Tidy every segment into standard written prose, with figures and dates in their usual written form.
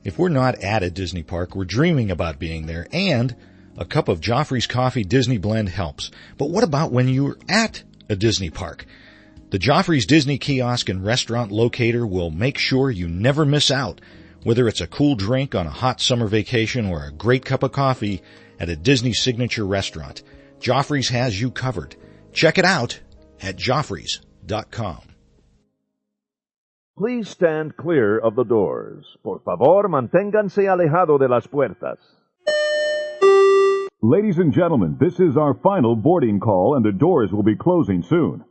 If we're not at a Disney park, we're dreaming about being there, and a cup of Joffrey's Coffee Disney Blend helps. But what about when you're at a Disney park? The Joffrey's Disney Kiosk and Restaurant Locator will make sure you never miss out, whether it's a cool drink on a hot summer vacation or a great cup of coffee at a Disney signature restaurant. Joffrey's has you covered. Check it out at Joffreys.com. Please stand clear of the doors. Por favor, manténganse alejado de las puertas. Ladies and gentlemen, this is our final boarding call, and the doors will be closing soon.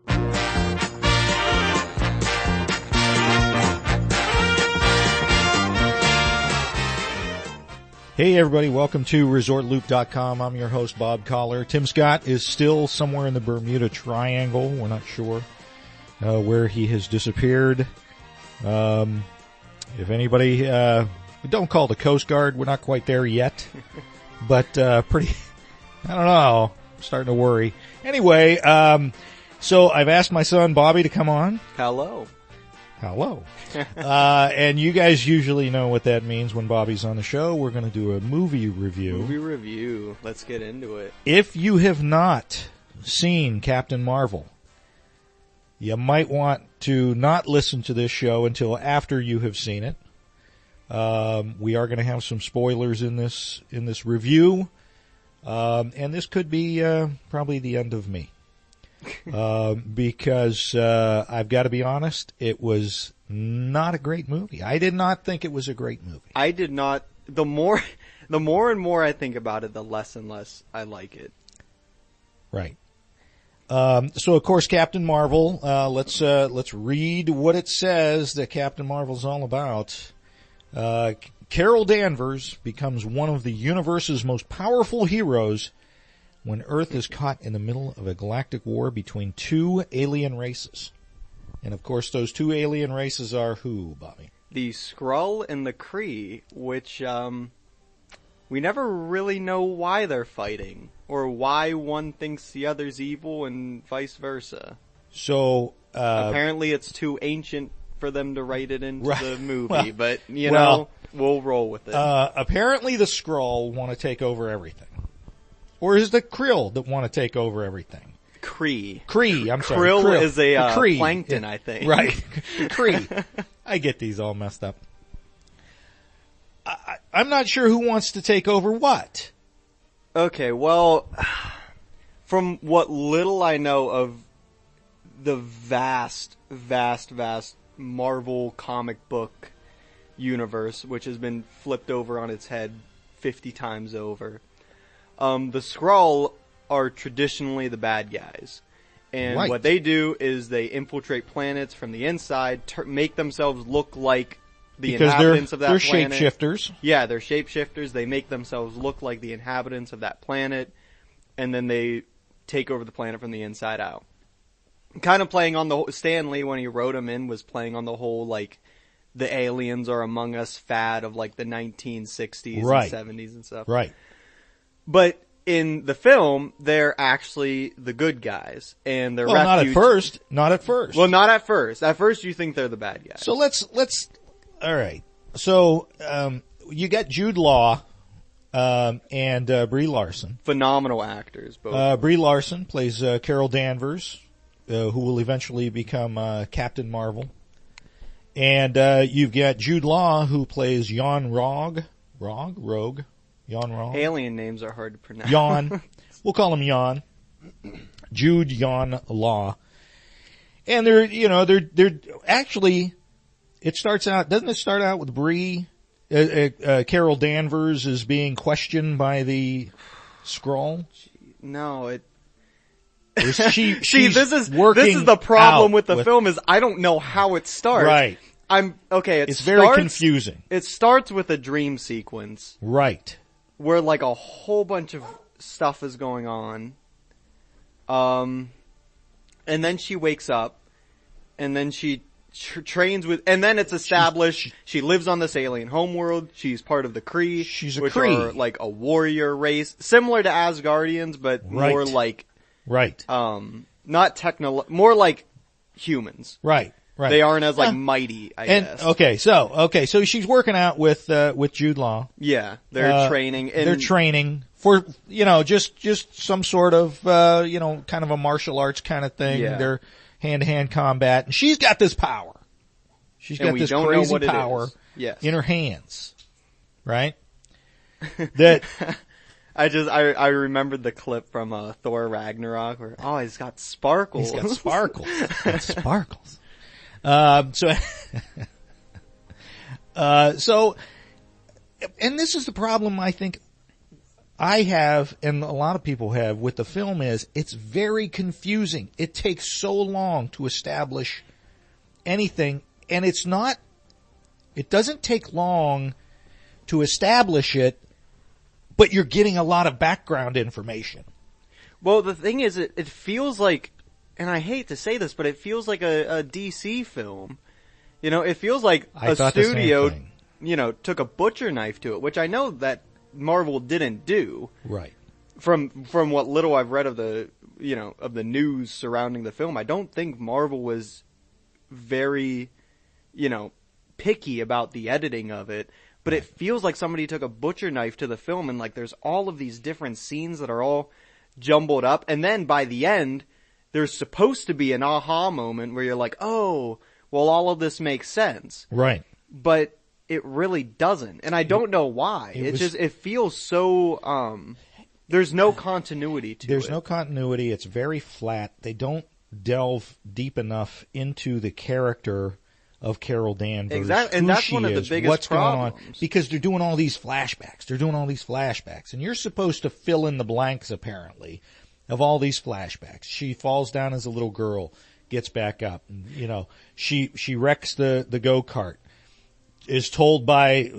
Hey everybody, welcome to ResortLoop.com. I'm your host, Bob Collar. Tim Scott is still somewhere in the Bermuda Triangle. We're not sure where he has disappeared. If anybody, we don't call the Coast Guard. We're not quite there yet. But I don't know. I'm starting to worry. Anyway, so I've asked my son Bobby to come on. Hello. And you guys usually know what that means when Bobby's on the show. We're going to do a movie review. Let's get into it. If you have not seen Captain Marvel, you might want to not listen to this show until after you have seen it. We are going to have some spoilers in this review. And this could be probably the end of me. Because I've got to be honest, it was not a great movie. I did not think it was a great movie. I did not. The more and more I think about it, the less and less I like it. Right. So of course, Captain Marvel. Let's read what it says that Captain Marvel's all about. Carol Danvers becomes one of the universe's most powerful heroes when Earth is caught in the middle of a galactic war between two alien races. And of course, those two alien races are who, Bobby? The Skrull and the Kree, which we never really know why they're fighting, or why one thinks the other's evil and vice versa. So apparently it's too ancient for them to write it into the movie, well, but you know, we'll roll with it. Apparently the Skrull want to take over everything. Or is it the Krill that want to take over everything? Kree, I'm sorry. Krill is a plankton, I think. Right. Kree. I get these all messed up. I'm not sure who wants to take over what. Okay, well, from what little I know of the vast Marvel comic book universe, which has been flipped over on its head 50 times over, the Skrull are traditionally the bad guys. And what they do is they infiltrate planets from the inside, make themselves look like the inhabitants of that planet. They're shapeshifters. Yeah, they're shapeshifters. They make themselves look like the inhabitants of that planet, and then they take over the planet from the inside out. Kind of playing on the Stan Lee, when he wrote them in, was playing on the whole, like, the aliens are among us fad of, like, the 1960s and 70s and stuff. Right. But in the film, they're actually the good guys, and they're not at first. Not at first. Well, not at first. At first, you think they're the bad guys. So let's. All right. So you got Jude Law and Brie Larson. Phenomenal actors, both. Brie Larson plays Carol Danvers, who will eventually become Captain Marvel, and you've got Jude Law, who plays Jan Rogue. Jan Rogue. Alien names are hard to pronounce. Jan. We'll call him Jan. Jude Jan Law. And they're actually, doesn't it start out with Brie? Carol Danvers is being questioned by the Skrull? No, this is the problem with the film is I don't know how it starts. Right. It's very confusing. It starts with a dream sequence. Right. Where like a whole bunch of stuff is going on. And then she wakes up, and then she trains with, and then it's established she lives on this alien homeworld. She's part of the Kree. She's a which Kree. are like a warrior race, similar to Asgardians, but more like, more like humans. Right. Right. They aren't as like mighty, I guess. Okay, so she's working out with Jude Law. Yeah, they're training. And they're training for, just some sort of, kind of a martial arts kind of thing. Yeah. They're hand-to-hand combat, and she's got this power. She's got this crazy power in her hands, right? That I remembered the clip from Thor Ragnarok where he's got sparkles. He's got sparkles. So, and this is the problem I think I have, and a lot of people have with the film, is it's very confusing. It takes so long to establish anything, and it doesn't take long to establish it, but you're getting a lot of background information. Well, the thing is, it feels like, and I hate to say this, but it feels like a DC film. It feels like a studio, took a butcher knife to it, which I know that Marvel didn't do. Right. From what little I've read of the news surrounding the film, I don't think Marvel was very, picky about the editing of it. But it feels like somebody took a butcher knife to the film, and like there's all of these different scenes that are all jumbled up, and then by the end, there's supposed to be an aha moment where you're like, oh, well, all of this makes sense. Right. But it really doesn't, and I don't know why. It feels so, there's no continuity to it. There's no continuity. It's very flat. They don't delve deep enough into the character of Carol Danvers. Exactly, and that's one of the biggest what's problems. Going on, because they're doing all these flashbacks. And you're supposed to fill in the blanks, apparently, of all these flashbacks. She falls down as a little girl, gets back up, and, she wrecks the go-kart, is told by,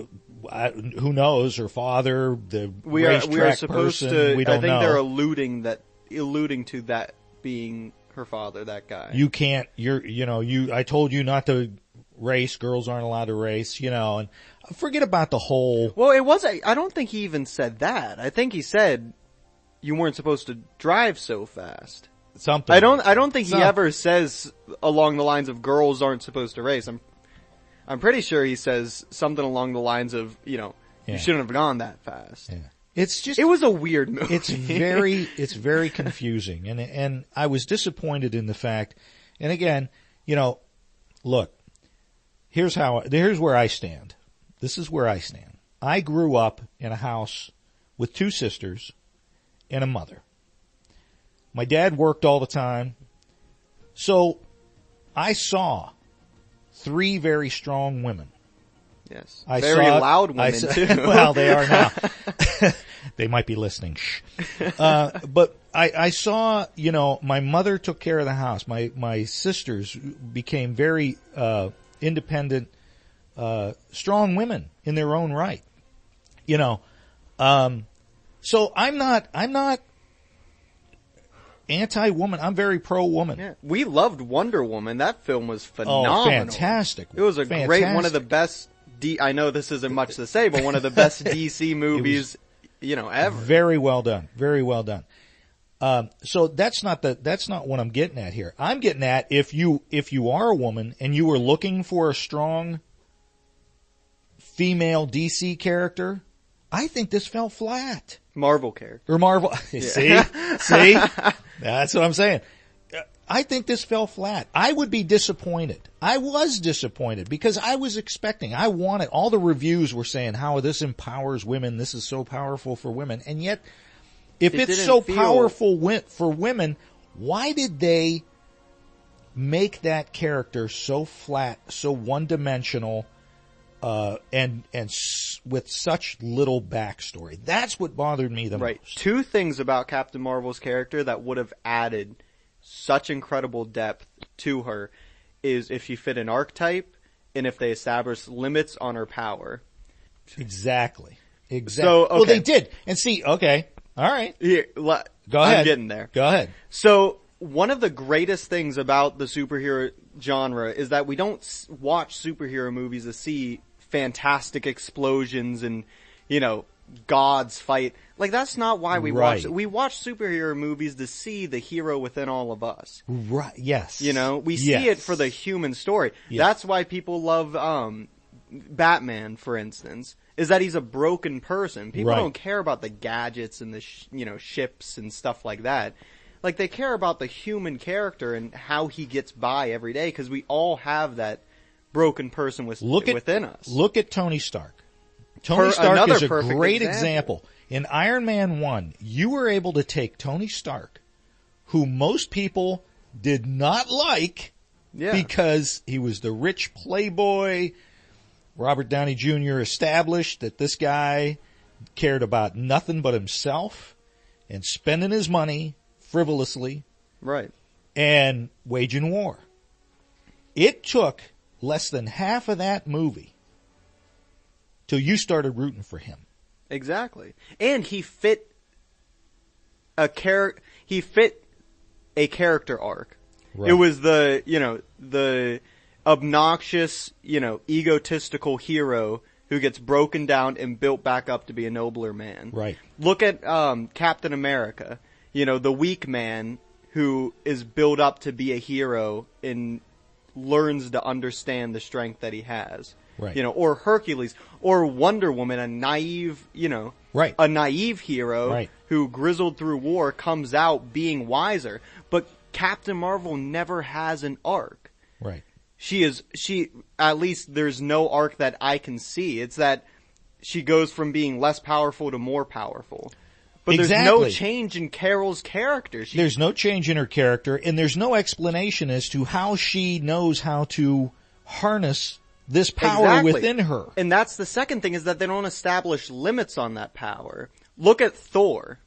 who knows, her father, the racetrack person, we don't know. I think they're alluding to that being her father, that guy. You can't, I told you not to race, girls aren't allowed to race, and forget about the whole. Well, I don't think he even said that. I think he said you weren't supposed to drive so fast. Something. I don't think he ever says along the lines of girls aren't supposed to race. I'm pretty sure he says something along the lines of, you shouldn't have gone that fast. Yeah. It was a weird movie. It's very confusing, and I was disappointed in the fact. And again, look, here's where I stand. This is where I stand. I grew up in a house with two sisters and a mother. My dad worked all the time, so I saw three very strong women. Yes. Very loud women, too. Well, they are now. They might be listening. Shh. But I saw, my mother took care of the house. My sisters became very independent, strong women in their own right. So I'm not anti-woman. I'm very pro-woman. Yeah. We loved Wonder Woman. That film was phenomenal. Oh, fantastic. It was great, one of the best, I know this isn't much to say, but one of the best DC movies, ever. Very well done. Very well done. So that's not what I'm getting at here. I'm getting at if you are a woman and you were looking for a strong female DC character, I think this fell flat. Marvel character. Or Marvel. Yeah. See? That's what I'm saying. I think this fell flat. I would be disappointed. I was disappointed because I was expecting, all the reviews were saying how this empowers women, this is so powerful for women, and yet, if it's so powerful for women, why did they make that character so flat, so one-dimensional, and with such little backstory? That's what bothered me the most. Right. Two things about Captain Marvel's character that would have added such incredible depth to her is if she fit an archetype and if they established limits on her power. Exactly. So, okay. Well, they did. And see, okay. All right. Here, go ahead. I'm getting there. Go ahead. So, one of the greatest things about the superhero genre is that we don't watch superhero movies to see fantastic explosions and, gods fight. Like, that's not why we Right. watch it. We watch superhero movies to see the hero within all of us. Right. Yes. You know, we see Yes. it for the human story. Yes. That's why people love Batman, for instance, is that he's a broken person. People Right. don't care about the gadgets and the ships and stuff like that. Like, they care about the human character and how he gets by every day, because we all have that broken person within us. Look at Tony Stark. Tony Stark another is a perfect great example. example. In Iron Man 1, you were able to take Tony Stark, who most people did not like Yeah. because he was the rich playboy. Robert Downey Jr. established that this guy cared about nothing but himself and spending his money frivolously Right. and waging war. It took less than half of that movie till you started rooting for him. Exactly. And he fit a character arc. Right. It was the obnoxious, egotistical hero who gets broken down and built back up to be a nobler man. Right. Look at Captain America, the weak man who is built up to be a hero and learns to understand the strength that he has. Right. Or Hercules, or Wonder Woman, a naive, Right. a naive hero Right. who grizzled through war comes out being wiser. But Captain Marvel never has an arc. Right. At least there's no arc that I can see. It's that she goes from being less powerful to more powerful. But there's no Exactly. change in Carol's character. There's no change in her character, and there's no explanation as to how she knows how to harness this power Exactly. within her. And that's the second thing, is that they don't establish limits on that power. Look at Thor,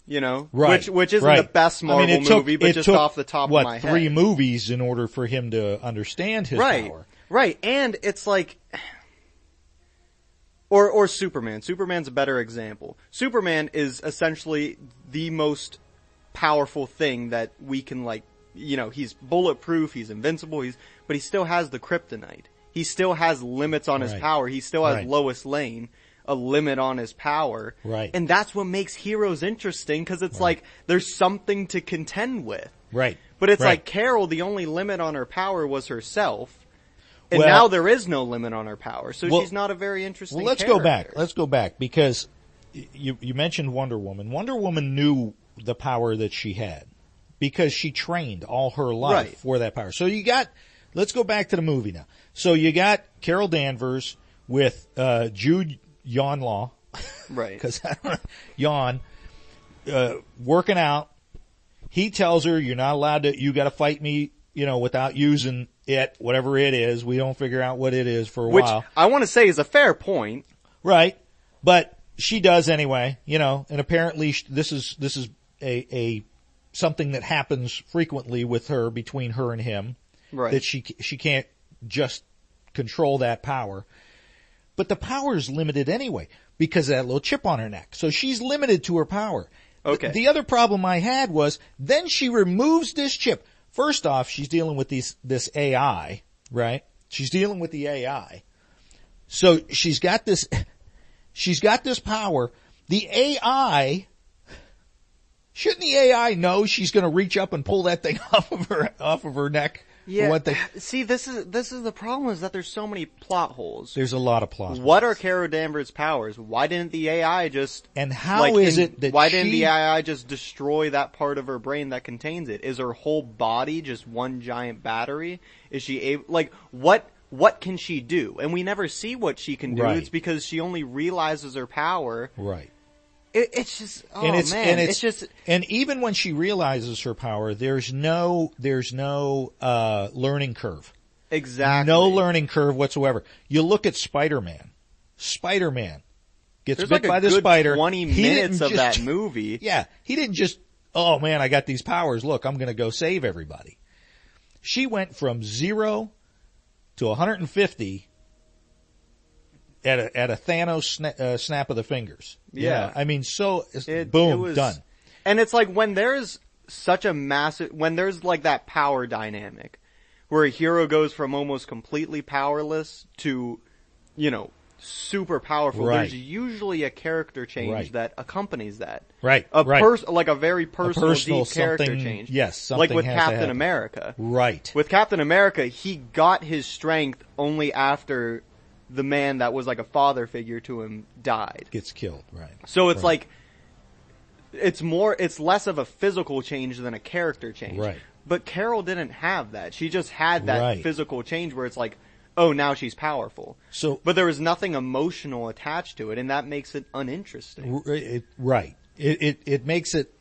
Right. which isn't right. the best Marvel movie, but it just took, off the top of my head. 3 movies in order for him to understand his power. Right. And it's like, or Superman. Superman's a better example. Superman is essentially the most powerful thing that we can he's bulletproof, he's invincible, but he still has the kryptonite. He still has limits on his Right. power. He still has Right. Lois Lane, a limit on his power. Right. And that's what makes heroes interesting, because it's like there's something to contend with. Right. But it's Right. like Carol, the only limit on her power was herself. And Well- now there is no limit on her power, so Well- she's not a very interesting Well, let's character. go back. Let's go back, because you mentioned Wonder Woman. Wonder Woman knew the power that she had because she trained all her life Right. for that power. So let's go back to the movie now. So you got Carol Danvers with Jude Law, Right. because Yawn, working out. He tells her, "You're not allowed to. You got to fight me, without using it, whatever it is. We don't figure out what it is for a Which while." I want to say is a fair point. Right. But she does anyway, and apparently this is a something that happens frequently with her, between her and him. Right. That she can't just control that power. But the power is limited anyway because of that little chip on her neck. So she's limited to her power. Okay. The other problem I had was then she removes this chip. First off, she's dealing with this AI, right? She's dealing with the AI. So she's got this power. The AI, shouldn't the AI know she's going to reach up and pull that thing off of her neck? Yeah. See, this is the problem, is that there's so many plot holes. There's a lot of plot. What are Carol Danvers' powers? Why didn't the AI just... And how is it that why didn't the AI just destroy that part of her brain that contains it? Is her whole body just one giant battery? Is she able... what can she do? And we never see what she can do. Right. It's because she only realizes her power. Right. It's just... Oh, man. It's just... And even when she realizes her power, there's no learning curve. Exactly. No learning curve whatsoever. You look at Spider-Man. Spider-Man gets There's bit like by a the good spider. 20 He minutes didn't of that movie. Yeah. He didn't just, oh man, I got these powers. Look, I'm going to go save everybody. She went from 0 to 150 at a Thanos snap of the fingers. Yeah. I mean, It boom, was- done. And it's like when there's when there's like that power dynamic where a hero goes from almost completely powerless to, super powerful, Right. there's usually a character change Right. that accompanies that. Right. Like a very personal, personal deep character something- change. yes, something like with has to Captain happen. America. Right. With Captain America, he got his strength only after the man that was like a father figure to him died. Gets killed. Right. So it's Right. like, it's less of a physical change than a character change. Right. But Carol didn't have that. She just had that Right. physical change where it's like, oh, now she's powerful. So, But there was nothing emotional attached to it, and that makes it uninteresting. right. It makes it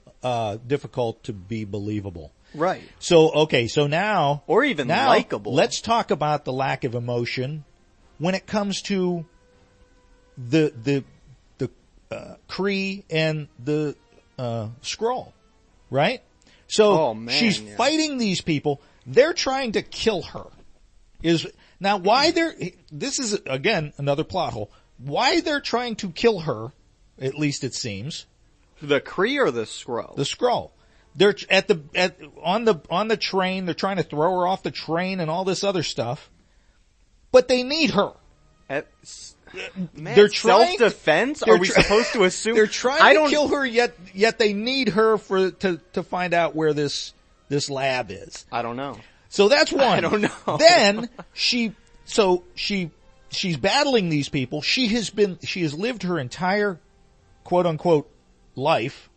difficult to be believable. Right. So, okay, so now... Or even now, likable. Let's talk about the lack of emotion when it comes to the Kree and the Skrull, right? So, Oh, man, she's yeah. fighting these people. They're trying to kill her. Now, why this is, again, another plot hole. Why they're trying to kill her, at least it seems, The Kree or the Skrull? the Skrull. They're on the train. They're trying to throw her off the train and all this other stuff, but they need her. Man, They're trying self-defense? they're Are we try- supposed to assume? They're trying to kill her, yet they need her to find out where this lab is. I don't know. So that's one. I don't know. Then she's battling these people. She has lived her entire quote unquote life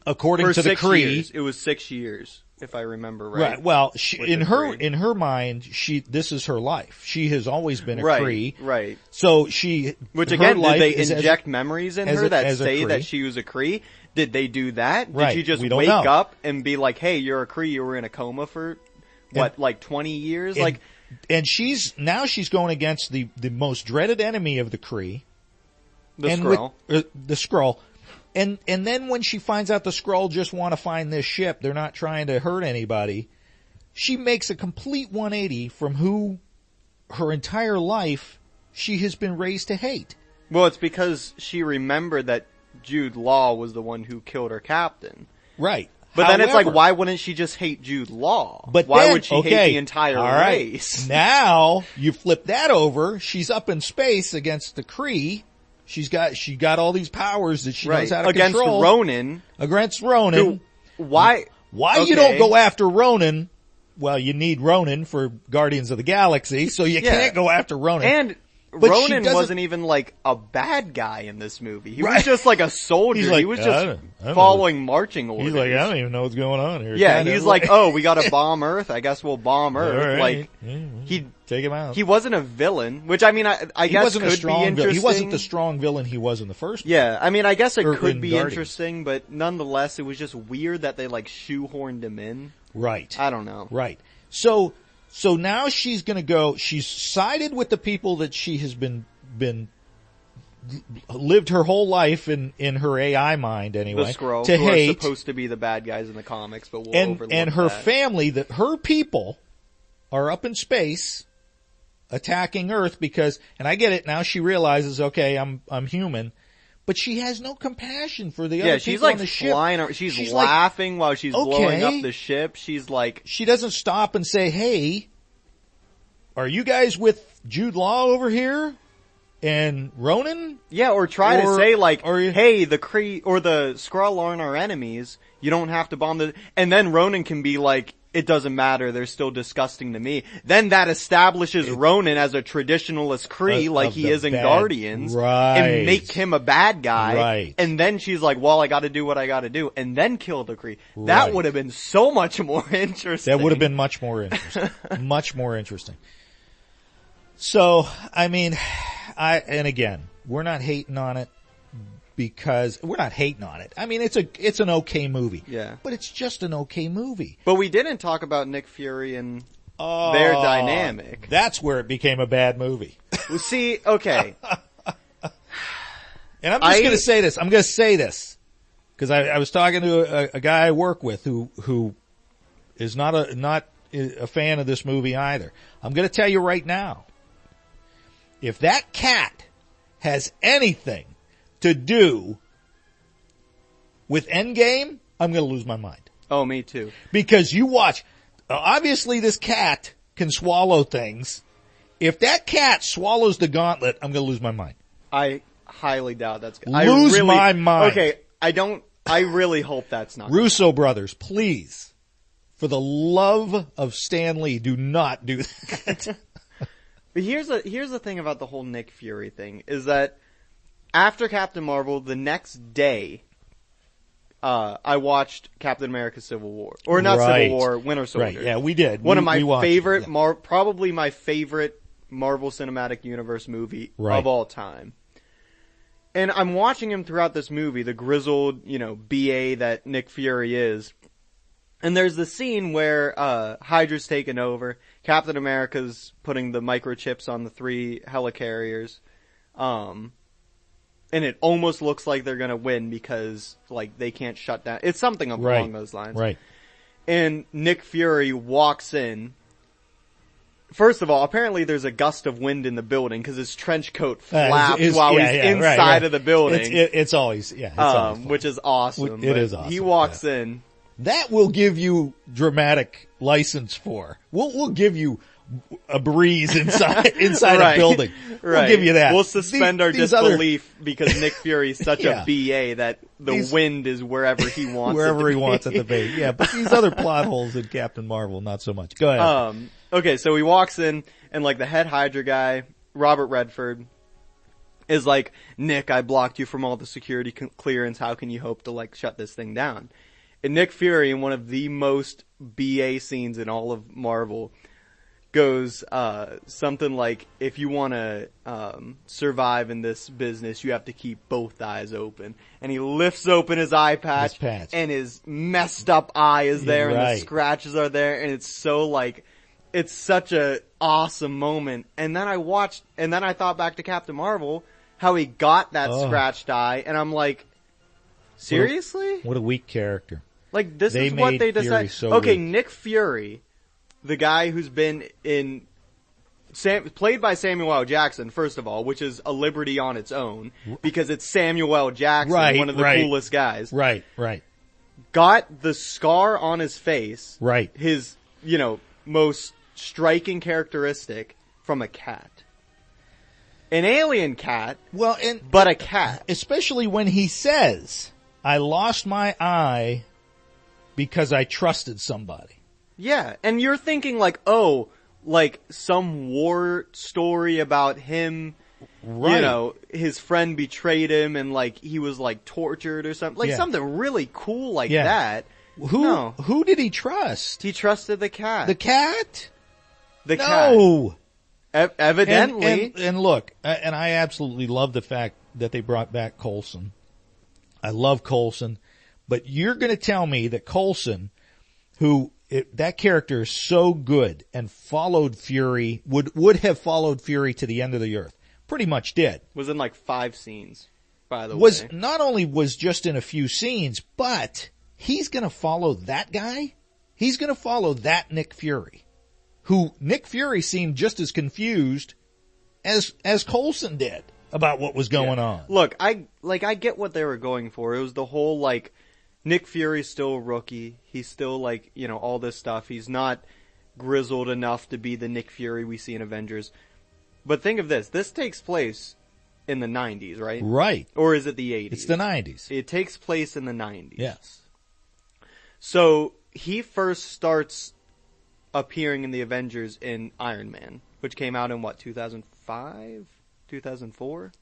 according to the 6 Kree. years. It was 6 years, if I remember right. Right. Well, With in the her Kree. mind, this is her life. She has always been a Right, Kree. right. So Which her again, life did they is inject memories in as her a- that as a say Kree. that she was a Kree? Did they do that? Right, Did she just we don't wake know. up and be like, "Hey, you're a Kree. You were in a coma for like 20 years?" And she's going against the most dreaded enemy of the Kree, the and Skrull. the Skrull. And then when she finds out the Skrull just want to find this ship, they're not trying to hurt anybody. She makes a complete 180 from who her entire life she has been raised to hate. Well, it's because she remembered that Jude Law was the one who killed her captain. Right. But then it's like, However- why wouldn't she just hate Jude Law? But why then, would she okay, hate the entire all right. race? Now you flip that over. She's up in space against the Kree. She got all these powers that she knows how to Against control. Ronan. Against Ronan. Why You don't go after Ronan? Well, you need Ronan for Guardians of the Galaxy, so you can't go after Ronan. And But she Ronan doesn't- wasn't even like a bad guy in this movie. He Right. was just like a soldier. He's like, he was I just don't following marching orders. He's like, I don't even know what's going on here. Yeah, Kinda he's like, oh, we gotta bomb Earth. I guess we'll bomb Earth. All right. Like, Yeah, he take him out. he wasn't a villain, which I mean, I He guess wasn't could a strong be villain. interesting. He wasn't the strong villain he was in the first. Yeah, I mean, I guess it Or could in be Guardians. interesting, but nonetheless, it was just weird that they like shoehorned him in. Right. I don't know. Right. So now she's gonna go, she's sided with the people that she has been lived her whole life in her AI mind anyway. The Skrull, to who hate. are supposed to be the bad guys in the comics, but we'll overlook And her that. family, her people are up in space attacking Earth because, and I get it now, she realizes, okay, I'm human, but she has no compassion for the other she's people like on the ship. flying. She's like, laughing while she's blowing okay. up the ship. She's like, she doesn't stop and say, hey, are you guys with Jude Law over here? And Ronan? yeah, or try to say like, or you- hey, the Kree or the Skrull aren't our enemies. You don't have to bomb the. And then Ronan can be like, it doesn't matter. They're still disgusting to me. Then that establishes Ronan as a traditionalist Kree, like of he the is in bad- Guardians, right. and make him a bad guy. Right. And then she's like, well, I got to do what I got to do, and then kill the Kree. That Right. would have been so much more interesting. That would have been much more interesting. Much more interesting. So, I mean, and again, we're not hating on it because we're not hating on it. I mean, it's an okay movie. Yeah. But it's just an okay movie. But we didn't talk about Nick Fury and their dynamic. That's where it became a bad movie. Well, see, okay. And I'm just going to say this. I'm going to say this because I was talking to a guy I work with who is not a fan of this movie either. I'm going to tell you right now. If that cat has anything to do with Endgame, I'm going to lose my mind. Oh, me too. Because you watch, obviously this cat can swallow things, If that cat swallows the gauntlet, I'm going to lose my mind. I highly doubt that's good. Lose my mind. Okay, I really hope that's not. Russo brothers, please, for the love of Stan Lee, do not do that. But here's the thing about the whole Nick Fury thing, is that after Captain Marvel, the next day, I watched Captain America Civil War. Or not Civil War, Winter Soldier. Right, yeah, we did. One of my favorite, probably my favorite Marvel Cinematic Universe movie right. of all time. And I'm watching him throughout this movie, the grizzled, BA that Nick Fury is. And there's the scene where Hydra's taken over, Captain America's putting the microchips on the 3 helicarriers, and it almost looks like they're gonna win because, they can't shut down. It's something along those lines. Right. And Nick Fury walks in. First of all, apparently there's a gust of wind in the building because his trench coat flaps while he's inside of the building. It's always, which is awesome. It is awesome. He walks in. That will give you dramatic license for. We'll give you a breeze inside a building. We'll give you that. We'll suspend our disbelief because Nick Fury is such a BA that the wind is wherever he wants wherever he wants it to be. Yeah, but these other plot holes in Captain Marvel, not so much. Go ahead. Okay, so he walks in, and the head Hydra guy, Robert Redford, is like, Nick, I blocked you from all the security clearance. How can you hope to shut this thing down? And Nick Fury, in one of the most BA scenes in all of Marvel, goes something like, if you want to survive in this business, you have to keep both eyes open. And he lifts open his eye patch, and his messed up eye is there, and the scratches are there, and it's so it's such a awesome moment. And then I thought back to Captain Marvel, how he got that scratched eye, and I'm like, seriously? What a weak character. This is what they decided. So okay, weak. Nick Fury, the guy who's been played by Samuel L. Jackson, first of all, which is a liberty on its own, because it's Samuel L. Jackson, one of the coolest guys. Right. Got the scar on his face. Right. His, most striking characteristic from a cat. An alien cat. Well, but a cat. Especially when he says, I lost my eye because I trusted somebody. Yeah, and you're thinking some war story about him, his friend betrayed him and he was tortured or something. Something really cool that. Who did he trust? He trusted the cat. The cat? The cat. No. Evidently. And look, and I absolutely love the fact that they brought back Coulson. I love Coulson, but you're going to tell me that Coulson, that character is so good and followed Fury, would have followed Fury to the end of the earth. Pretty much did. Was in 5 scenes, by the way. Not only was just in a few scenes, but he's going to follow that guy. He's going to follow that Nick Fury, who Nick Fury seemed just as confused as Coulson did about what was going on. Look, I get what they were going for. It was the whole Nick Fury's still a rookie. He's still all this stuff. He's not grizzled enough to be the Nick Fury we see in Avengers. But think of this. This takes place in the 90s, right? Right. Or is it the 80s? It's the 90s. It takes place in the 90s. Yes. So he first starts appearing in the Avengers in Iron Man, which came out in 2005? 2004?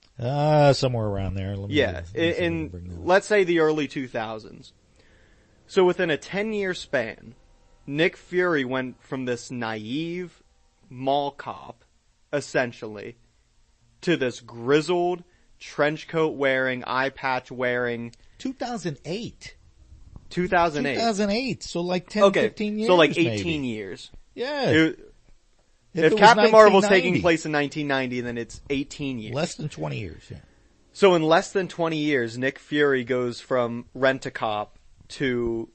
Somewhere around there. Let's say the early 2000s. So within a 10-year span, Nick Fury went from this naive mall cop, essentially, to this grizzled, trench coat wearing, eye patch wearing. 2008. 2008. So 10, 15 years. So 18 maybe. years. Yeah. If Captain Marvel's taking place in 1990, then it's 18 years. Less than 20 years, yeah. So in less than 20 years, Nick Fury goes from rent-a-cop to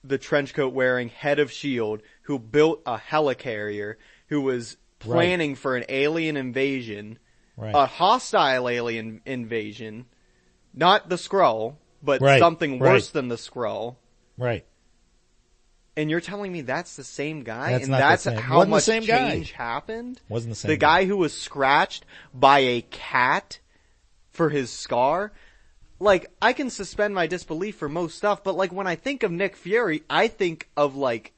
the trench coat wearing head of S.H.I.E.L.D., who built a helicarrier, who was planning for an alien invasion, a hostile alien invasion, not the Skrull, but something worse than the Skrull. Right. And you're telling me that's the same guy? That's and not the that's same. how Wasn't the much same guy. change happened? Wasn't the same The guy who was scratched by a cat for his scar? Like, I can suspend my disbelief for most stuff, but like when I think of Nick Fury, I think of like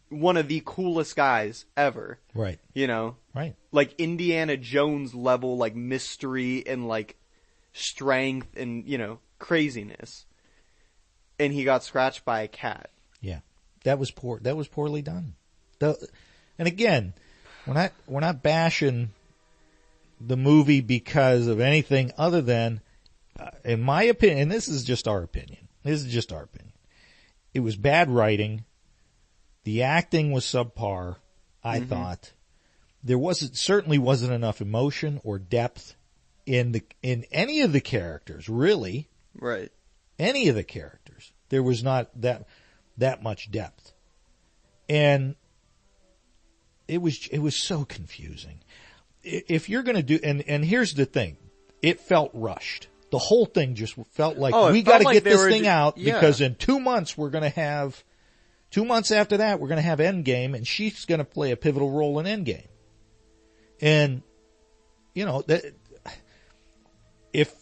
one of the coolest guys ever. Right. You know? Right. Like Indiana Jones level, like mystery and like strength and, you know, craziness. And he got scratched by a cat. Yeah. That was poorly done. And again, we're not bashing the movie because of anything other than, in my opinion, and this is just our opinion. It was bad writing. The acting was subpar, I thought. There certainly wasn't enough emotion or depth in any of the characters, really. Right. Any of the characters. There was not that much depth. And it was so confusing. If you're going to do, and here's the thing, it felt rushed. The whole thing just felt like we got to get this thing out because in 2 months we're going to have, 2 months after that we're going to have Endgame, and she's going to play a pivotal role in Endgame. And you know that if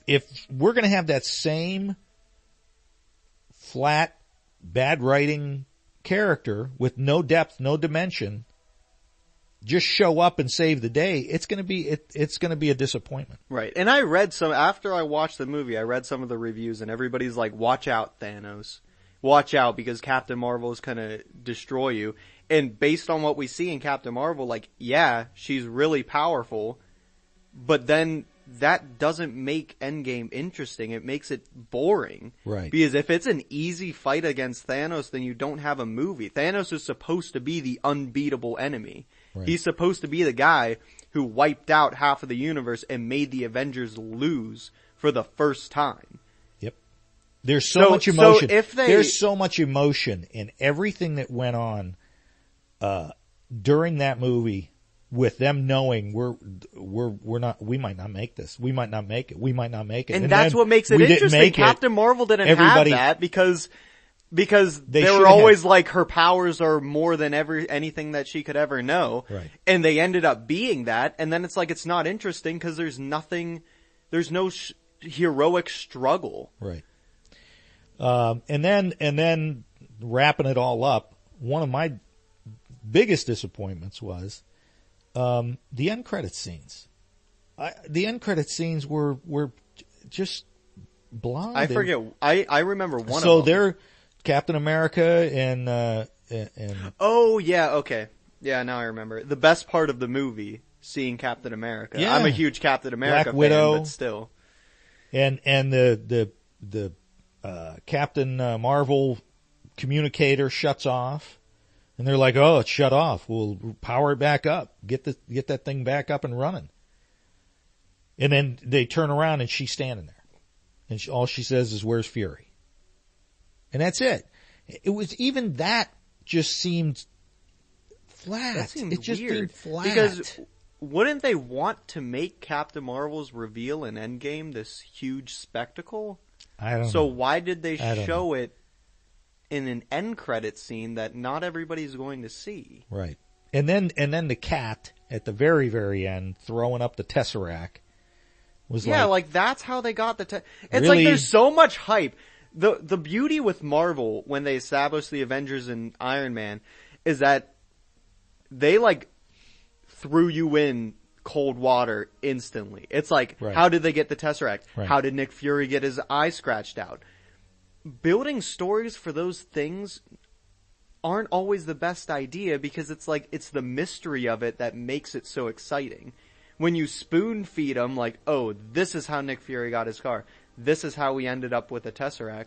we're going to have that same flat, bad writing character with no depth, no dimension, just show up and save the day, it's going to be a disappointment. Right. And I read after I watched the movie, I read some of the reviews and everybody's like, watch out, Thanos. Watch out because Captain Marvel is going to destroy you. And based on what we see in Captain Marvel, like, yeah, she's really powerful, but then that doesn't make Endgame interesting. It makes it boring. Right. Because if it's an easy fight against Thanos, then you don't have a movie. Thanos is supposed to be the unbeatable enemy. Right. He's supposed to be the guy who wiped out half of the universe and made the Avengers lose for the first time. Yep. There's so much emotion. So there's so much emotion in everything that went on during that movie, with them knowing we might not make this. We might not make it. We might not make it. And that's what makes it interesting. Captain Marvel didn't have that because they were always like her powers are more than anything that she could ever know. Right. And they ended up being that. And then it's like, it's not interesting because there's no heroic struggle. Right. And then wrapping it all up, one of my biggest disappointments was the end credit scenes. The end credit scenes were just blonde. I forget. I remember one of them. So they're Captain America and oh yeah, okay, yeah. Now I remember the best part of the movie, seeing Captain America. Yeah. I'm a huge Captain America Black Widow, fan, but still. And the Captain Marvel communicator shuts off. And they're like, oh, it's shut off. We'll power it back up. Get that thing back up and running. And then they turn around and she's standing there. And all she says is, where's Fury? And that's it. It was even that just seemed flat. That seemed it just weird. seemed flat. Because wouldn't they want to make Captain Marvel's reveal in Endgame this huge spectacle? I don't know. So why did they show it in an end credit scene that not everybody's going to see? Right. And then the cat at the very, very end throwing up the Tesseract was like that's how they got it's really? like there's so much hype. The beauty with Marvel when they established the Avengers and Iron Man is that they like threw you in cold water instantly. It's like, right. How did they get the Tesseract? Right. How did Nick Fury get his eye scratched out? Building stories for those things aren't always the best idea because it's like, it's the mystery of it that makes it so exciting. When you spoon feed them like, oh, this is how Nick Fury got his car. This is how we ended up with the Tesseract.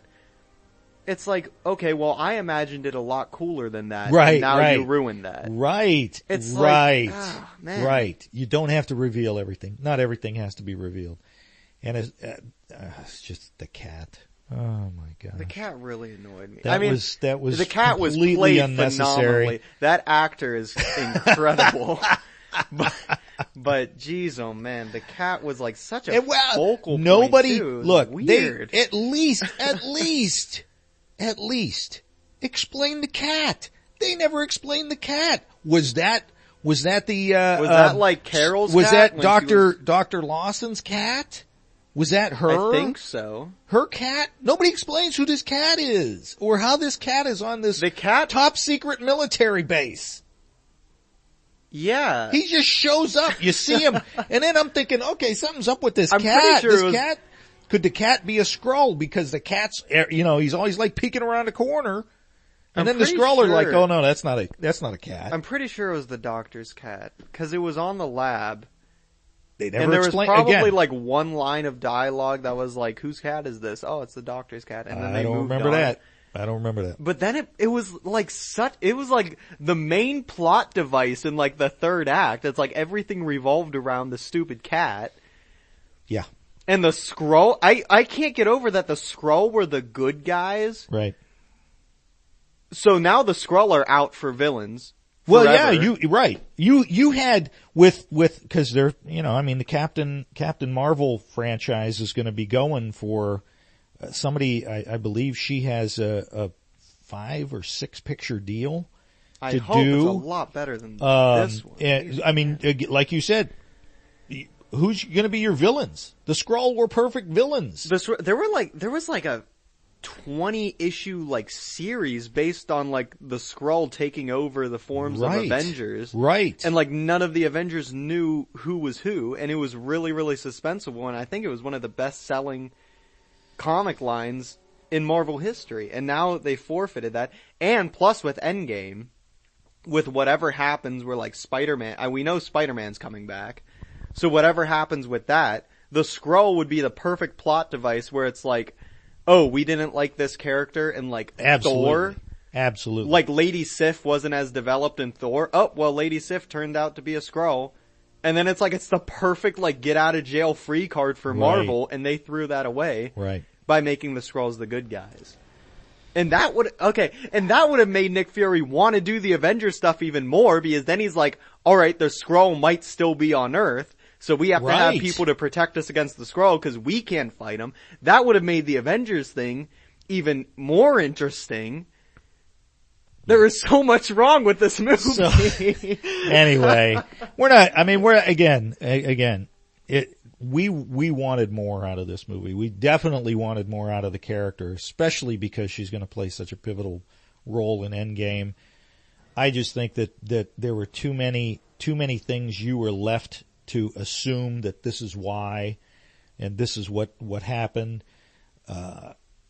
It's like, okay, well, I imagined it a lot cooler than that. Right, and now right. you ruined that. Right. It's right. like, oh, man. Right. You don't have to reveal everything. Not everything has to be revealed. And it's just the cat. Oh my god. The cat really annoyed me. That was the cat was completely played unnecessary. phenomenally. That actor is incredible. but geez, oh man, the cat was like such a focal point. Nobody too. look. Weird. They at least explain the cat. They never explained the cat. Was that the Was that like Carol's was cat? that Dr. Lawson's cat? Was that her? I think so. Her cat? Nobody explains who this cat is or how this cat is on this top secret military base. Yeah. He just shows up. You see him. And then I'm thinking, okay, something's up with this I'm cat. pretty sure Cat? Could the cat be a Skrull? Because the cat's, he's always like peeking around a corner. And then the Skrull are like, oh no, that's not a cat. I'm pretty sure it was the doctor's cat. Cause it was on the lab. They never and there was probably again, like one line of dialogue that was like, whose cat is this? Oh, it's the doctor's cat. And then they moved on. I don't remember that. But then it was like it was like the main plot device in like the third act. It's like everything revolved around the stupid cat. Yeah. And the Skrull, I can't get over that the Skrull were the good guys. Right. So now the Skrull are out for villains. Well, forever. yeah, right. You had with cause they're, the Captain Marvel franchise is going to be going for somebody, I believe she has a 5 or 6 picture deal. I hope it's a lot better than this one. And, like you said, who's going to be your villains? The Skrull were perfect villains. There was like a 20 issue like series based on like the Skrull taking over the forms of Avengers. Right. And like none of the Avengers knew who was who, and it was really, really suspenseful, and I think it was one of the best selling comic lines in Marvel history. And now they forfeited that. And plus with Endgame, with whatever happens where like Spider-Man, we know Spider-Man's coming back. So whatever happens with that, the Skrull would be the perfect plot device where it's like, oh, we didn't like this character in like Thor. Absolutely. Like Lady Sif wasn't as developed in Thor. Oh, well, Lady Sif turned out to be a Skrull. And then it's like, it's the perfect like get out of jail free card for Marvel, and they threw that away. Right. By making the Skrulls the good guys. And that would have made Nick Fury want to do the Avengers stuff even more, because then he's like, alright, the Skrull might still be on Earth, so we have to have people to protect us against the Skrull because we can't fight them. That would have made the Avengers thing even more interesting. There is so much wrong with this movie. So, anyway, we wanted more out of this movie. We definitely wanted more out of the character, especially because she's going to play such a pivotal role in Endgame. I just think that there were too many things you were left to assume that this is why, and this is what happened,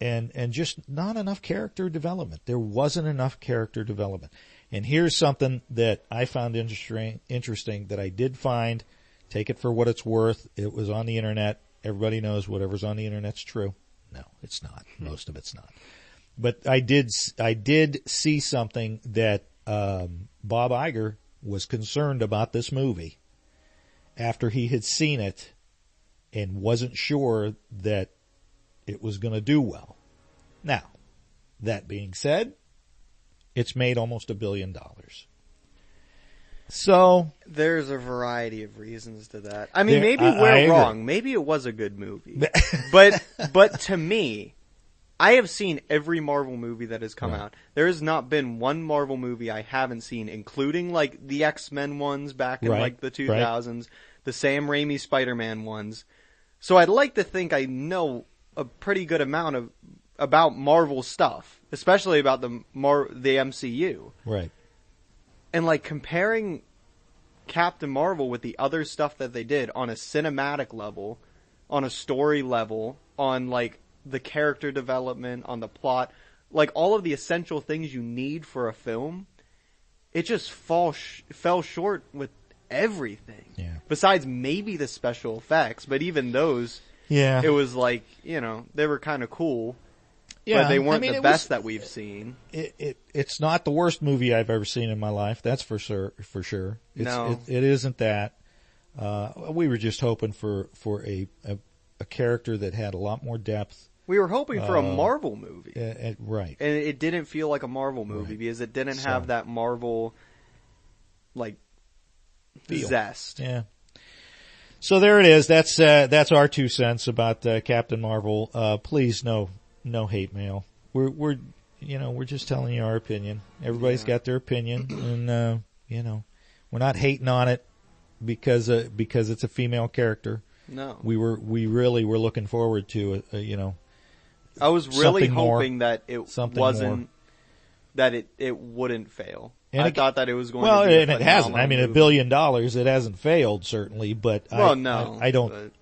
and just not enough character development. There wasn't enough character development. And here's something that I found interesting that I did find. Take it for what it's worth. It was on the internet. Everybody knows whatever's on the internet's true. No, it's not. Most of it's not. But I did see something that Bob Iger was concerned about this movie after he had seen it and wasn't sure that it was going to do well. Now, that being said, it's made almost $1 billion. So there's a variety of reasons to that. I mean, maybe we're wrong. Maybe it was a good movie. But to me, I have seen every Marvel movie that has come out. There has not been one Marvel movie I haven't seen, including like the X-Men ones back in like the 2000s, the Sam Raimi Spider-Man ones. So I'd like to think I know a pretty good amount about Marvel stuff, especially about the MCU. Right. And like comparing Captain Marvel with the other stuff that they did on a cinematic level, on a story level, on like the character development, on the plot, like all of the essential things you need for a film, it just fell short with everything. Yeah. Besides maybe the special effects, but even those, it was like, they were kind of cool. Yeah, but they weren't the best that we've seen. It's not the worst movie I've ever seen in my life. That's for sure. No. It isn't that. We were just hoping for a character that had a lot more depth. We were hoping for a Marvel movie. Right. And it didn't feel like a Marvel movie because it didn't have that Marvel, like, feel. Zest. Yeah. So there it is. That's our 2 cents about Captain Marvel. Please no hate mail. We're we're just telling you our opinion. Everybody's got their opinion, and we're not hating on it because it's a female character. No, we really were looking forward to I was really hoping more, that it wasn't more. that it wouldn't fail. And I thought that it was going well, to be and it hasn't. I mean, movie. $1 billion, it hasn't failed certainly, but well, I don't.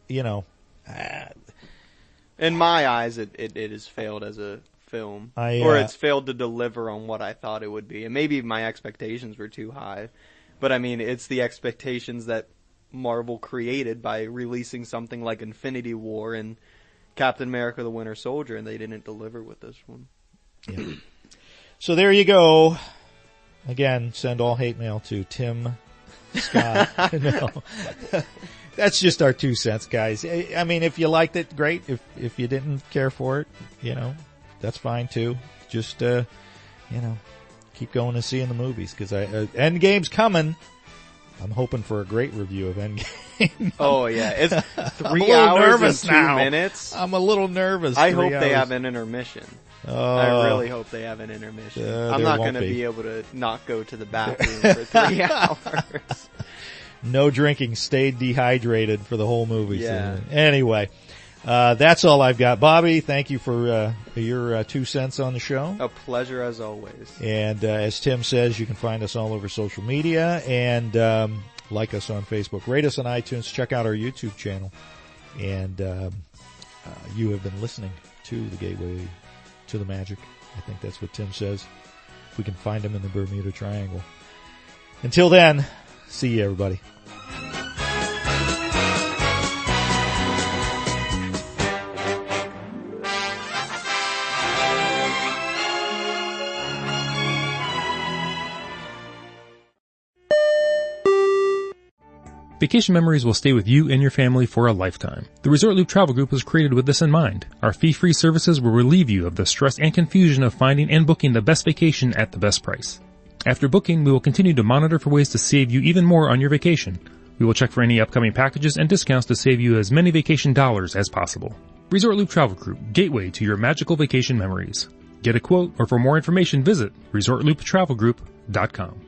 In my eyes, it has failed as a film, or it's failed to deliver on what I thought it would be, and maybe my expectations were too high. But I mean, it's the expectations that Marvel created by releasing something like Infinity War and Captain America: The Winter Soldier, and they didn't deliver with this one. Yeah. So there you go. Again, send all hate mail to Tim Scott. No. That's just our 2 cents, guys. I mean, if you liked it, great. If you didn't care for it, that's fine too. Just keep going and seeing the movies, because Endgame's coming. I'm hoping for a great review of Endgame. Oh yeah, it's 3 hours and 2 minutes. I'm a little nervous. I hope they have an intermission. I really hope they have an intermission. I'm not going to be able to not go to the bathroom for 3 hours. No drinking, stayed dehydrated for the whole movie. Yeah. So, anyway, that's all I've got. Bobby, thank you for your 2 cents on the show. A pleasure as always. And as Tim says, you can find us all over social media, and like us on Facebook, rate us on iTunes, check out our YouTube channel. And you have been listening to The Gateway to the Magic. I think that's what Tim says. If we can find him in the Bermuda Triangle. Until then, see you, everybody. Vacation memories will stay with you and your family for a lifetime. The Resort Loop Travel Group was created with this in mind. Our fee-free services will relieve you of the stress and confusion of finding and booking the best vacation at the best price. After booking, we will continue to monitor for ways to save you even more on your vacation. We will check for any upcoming packages and discounts to save you as many vacation dollars as possible. Resort Loop Travel Group, gateway to your magical vacation memories. Get a quote, or for more information, visit ResortLoop.com.